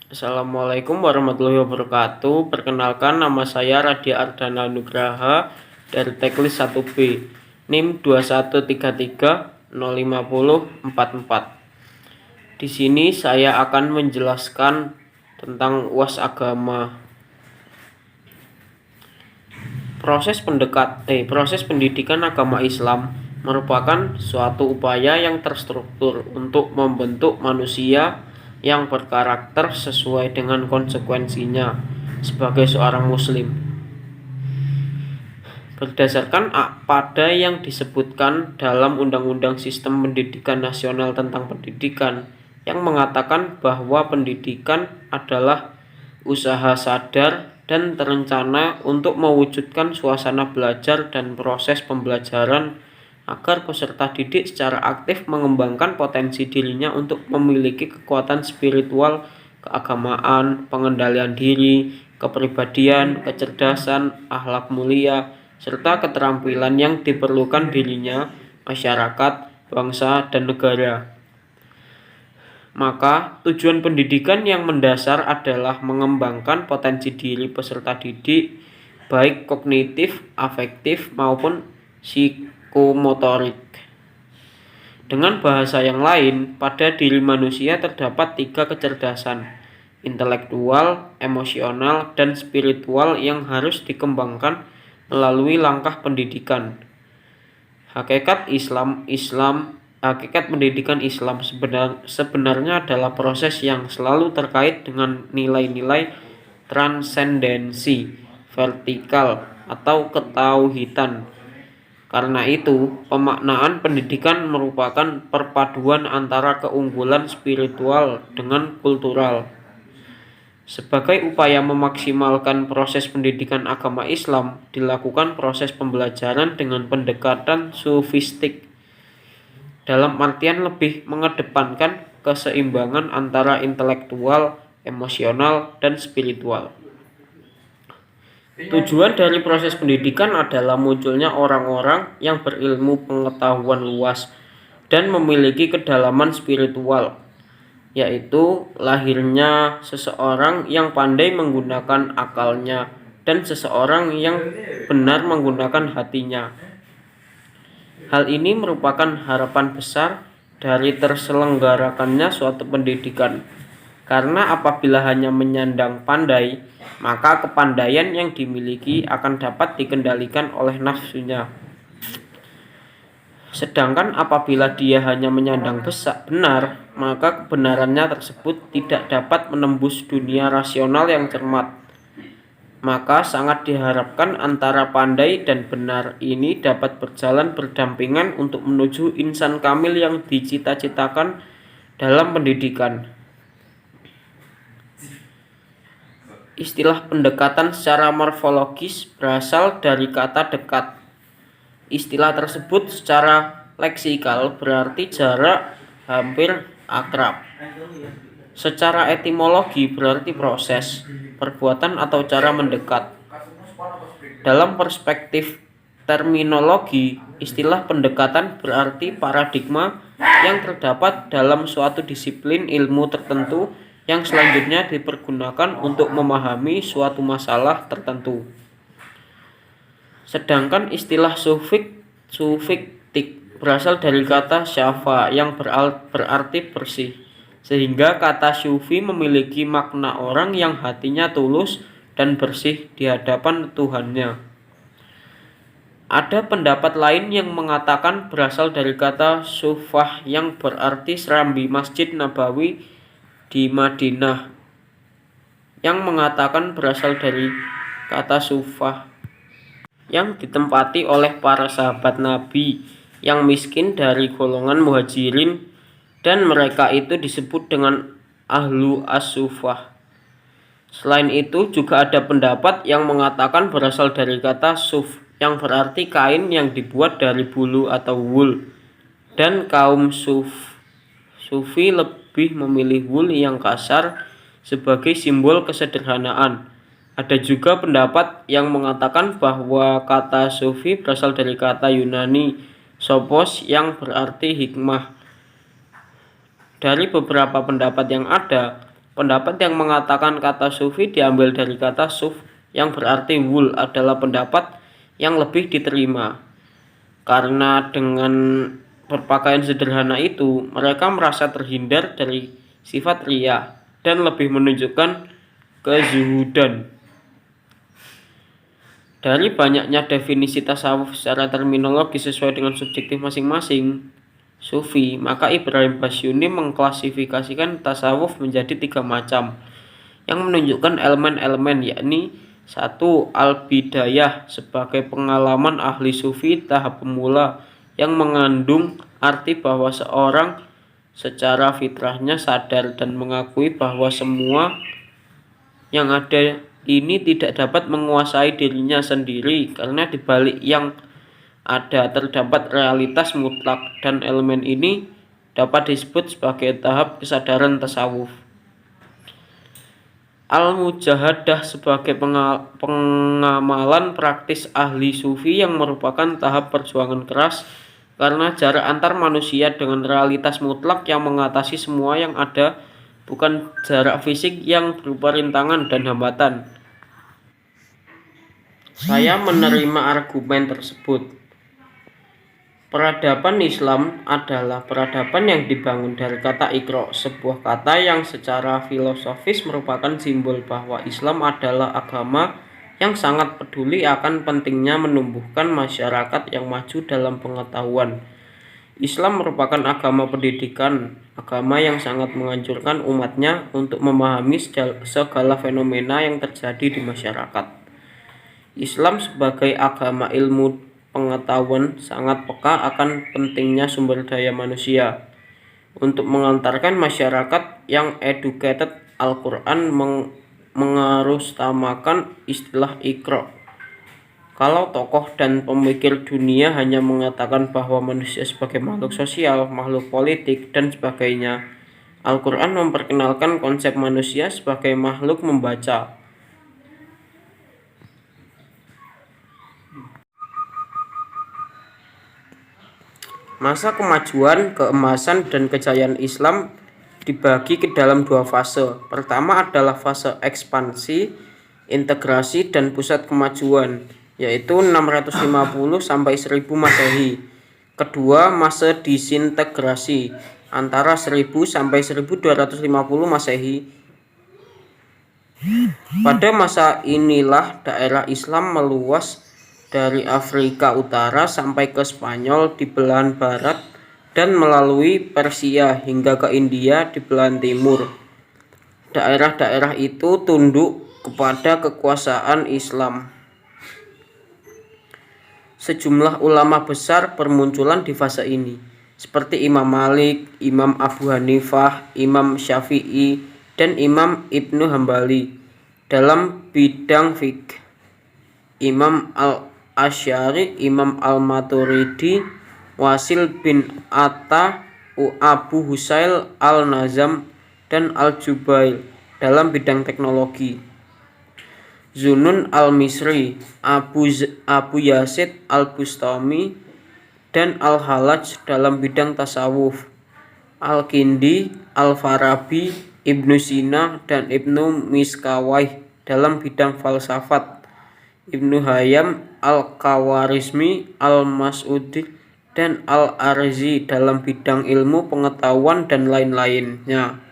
Assalamualaikum warahmatullahi wabarakatuh. Perkenalkan, nama saya Radia Ardana Nugraha dari Teklis 1B, NIM 213305044. Di sini saya akan menjelaskan tentang UAS agama. Proses pendidikan agama Islam merupakan suatu upaya yang terstruktur untuk membentuk manusia yang berkarakter sesuai dengan konsekuensinya sebagai seorang muslim. Berdasarkan pada yang disebutkan dalam Undang-Undang Sistem Pendidikan Nasional tentang Pendidikan yang mengatakan bahwa pendidikan adalah usaha sadar dan terencana untuk mewujudkan suasana belajar dan proses pembelajaran agar peserta didik secara aktif mengembangkan potensi dirinya untuk memiliki kekuatan spiritual, keagamaan, pengendalian diri, kepribadian, kecerdasan, akhlak mulia, serta keterampilan yang diperlukan dirinya, masyarakat, bangsa, dan negara. Maka, tujuan pendidikan yang mendasar adalah mengembangkan potensi diri peserta didik, baik kognitif, afektif, maupun psikomotorik. Dengan bahasa yang lain, pada diri manusia terdapat 3 kecerdasan, intelektual, emosional, dan spiritual yang harus dikembangkan melalui langkah pendidikan. Hakikat pendidikan Islam sebenarnya adalah proses yang selalu terkait dengan nilai-nilai transendensi, vertikal, atau ketauhidan. Karena itu, pemaknaan pendidikan merupakan perpaduan antara keunggulan spiritual dengan kultural. Sebagai upaya memaksimalkan proses pendidikan agama Islam, dilakukan proses pembelajaran dengan pendekatan sufistik, dalam artian lebih mengedepankan keseimbangan antara intelektual, emosional, dan spiritual. Tujuan dari proses pendidikan adalah munculnya orang-orang yang berilmu pengetahuan luas dan memiliki kedalaman spiritual, yaitu lahirnya seseorang yang pandai menggunakan akalnya dan seseorang yang benar menggunakan hatinya. Hal ini merupakan harapan besar dari terselenggarakannya suatu pendidikan, karena apabila hanya menyandang pandai, maka kepandaian yang dimiliki akan dapat dikendalikan oleh nafsunya. Sedangkan apabila dia hanya menyandang benar, maka kebenarannya tersebut tidak dapat menembus dunia rasional yang cermat. Maka sangat diharapkan antara pandai dan benar ini dapat berjalan berdampingan untuk menuju insan kamil yang dicita-citakan dalam pendidikan. Istilah pendekatan secara morfologis berasal dari kata dekat. Istilah tersebut secara leksikal berarti jarak, hampir, akrab. Secara etimologi berarti proses, perbuatan atau cara mendekat. Dalam perspektif terminologi, istilah pendekatan berarti paradigma yang terdapat dalam suatu disiplin ilmu tertentu yang selanjutnya dipergunakan untuk memahami suatu masalah tertentu. Sedangkan istilah sufistik berasal dari kata syafa yang berarti bersih, sehingga kata sufi memiliki makna orang yang hatinya tulus dan bersih di hadapan Tuhannya. Ada pendapat lain yang mengatakan berasal dari kata sufah yang berarti serambi Masjid Nabawi di Madinah, yang mengatakan berasal dari kata sufah yang ditempati oleh para sahabat Nabi yang miskin dari golongan muhajirin, dan mereka itu disebut dengan ahlu as-sufah. Selain itu juga ada pendapat yang mengatakan berasal dari kata suf yang berarti kain yang dibuat dari bulu atau wool, dan kaum sufi lebih memilih wool yang kasar sebagai simbol kesederhanaan. Ada juga pendapat yang mengatakan bahwa kata sufi berasal dari kata Yunani sophos yang berarti hikmah. Dari beberapa pendapat yang ada, Pendapat yang mengatakan kata sufi diambil dari kata suf yang berarti wul adalah pendapat yang lebih diterima. Karena dengan berpakaian sederhana itu, mereka merasa terhindar dari sifat riya dan lebih menunjukkan kezuhudan. Dari banyaknya definisi tasawuf secara terminologi sesuai dengan subjektif masing-masing sufi, maka Ibrahim Basyuni mengklasifikasikan tasawuf menjadi 3 macam yang menunjukkan elemen-elemen, yakni 1. Al-bidayah sebagai pengalaman ahli sufi tahap pemula yang mengandung arti bahwa seorang secara fitrahnya sadar dan mengakui bahwa semua yang ada ini tidak dapat menguasai dirinya sendiri karena di balik yang ada terdapat realitas mutlak, dan elemen ini dapat disebut sebagai tahap kesadaran tasawuf. Al-mujahadah sebagai pengamalan praktis ahli sufi yang merupakan tahap perjuangan keras karena jarak antar manusia dengan realitas mutlak yang mengatasi semua yang ada, bukan jarak fisik yang berupa rintangan dan hambatan. Saya menerima argumen tersebut. Peradaban Islam adalah peradaban yang dibangun dari kata Iqra, sebuah kata yang secara filosofis merupakan simbol bahwa Islam adalah agama yang sangat peduli akan pentingnya menumbuhkan masyarakat yang maju dalam pengetahuan. Islam merupakan agama pendidikan, agama yang sangat menganjurkan umatnya untuk memahami segala fenomena yang terjadi di masyarakat. Islam sebagai agama ilmu pengetahuan sangat peka akan pentingnya sumber daya manusia. Untuk mengantarkan masyarakat yang educated, Al-Quran mengarustamakan istilah Iqra. Kalau tokoh dan pemikir dunia hanya mengatakan bahwa manusia sebagai makhluk sosial, makhluk politik, dan sebagainya, Al-Quran memperkenalkan konsep manusia sebagai makhluk membaca. Masa kemajuan, keemasan, dan kejayaan Islam dibagi ke dalam 2 fase. Pertama adalah fase ekspansi, integrasi, dan pusat kemajuan, yaitu 650 sampai 1000 Masehi. Kedua, masa disintegrasi antara 1000 sampai 1250 Masehi. Pada masa inilah daerah Islam meluas dari Afrika Utara sampai ke Spanyol di belahan barat dan melalui Persia hingga ke India di belahan timur. Daerah-daerah itu tunduk kepada kekuasaan Islam. Sejumlah ulama besar bermunculan di fase ini, seperti Imam Malik, Imam Abu Hanifah, Imam Syafi'i, dan Imam Ibnu Hambali. Dalam bidang fiqh, Imam Al-Asy'ari, Imam Al-Maturidi, Wasil bin Atta, Abu Husail Al-Nazam, dan Al-Jubail. Dalam bidang teknologi, Zunun Al-Misri, Abu Yazid Al-Bustami, dan Al-Halaj. Dalam bidang tasawuf, Al-Kindi, Al-Farabi, Ibnu Sina, dan Ibnu Miskawayh. Dalam bidang falsafat, Ibnu Hayyam, Al-Khawarizmi, Al-Mas'udi, dan Al-Arzi. Dalam bidang ilmu pengetahuan dan lain-lainnya.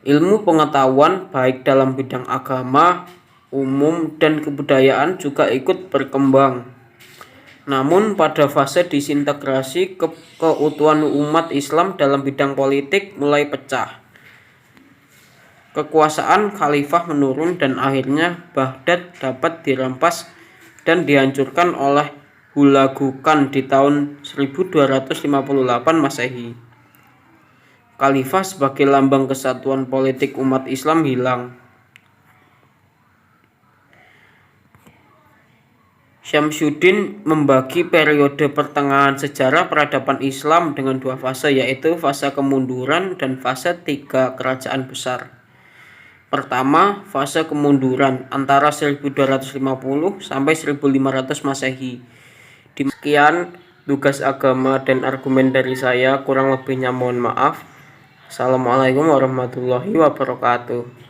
Ilmu pengetahuan baik dalam bidang agama, umum, dan kebudayaan juga ikut berkembang. Namun pada fase disintegrasi, keutuhan umat Islam dalam bidang politik mulai pecah. Kekuasaan khalifah menurun dan akhirnya Baghdad dapat dirampas dan dihancurkan oleh Hulagu Khan di tahun 1258 Masehi. Khalifah sebagai lambang kesatuan politik umat Islam hilang. Syamsuddin membagi periode pertengahan sejarah peradaban Islam dengan 2 fase, yaitu fase kemunduran dan fase 3 kerajaan besar. Pertama, fase kemunduran antara 1250 sampai 1500 Masehi. Demikian tugas agama dan argumen dari saya, kurang lebihnya mohon maaf. Assalamualaikum warahmatullahi wabarakatuh.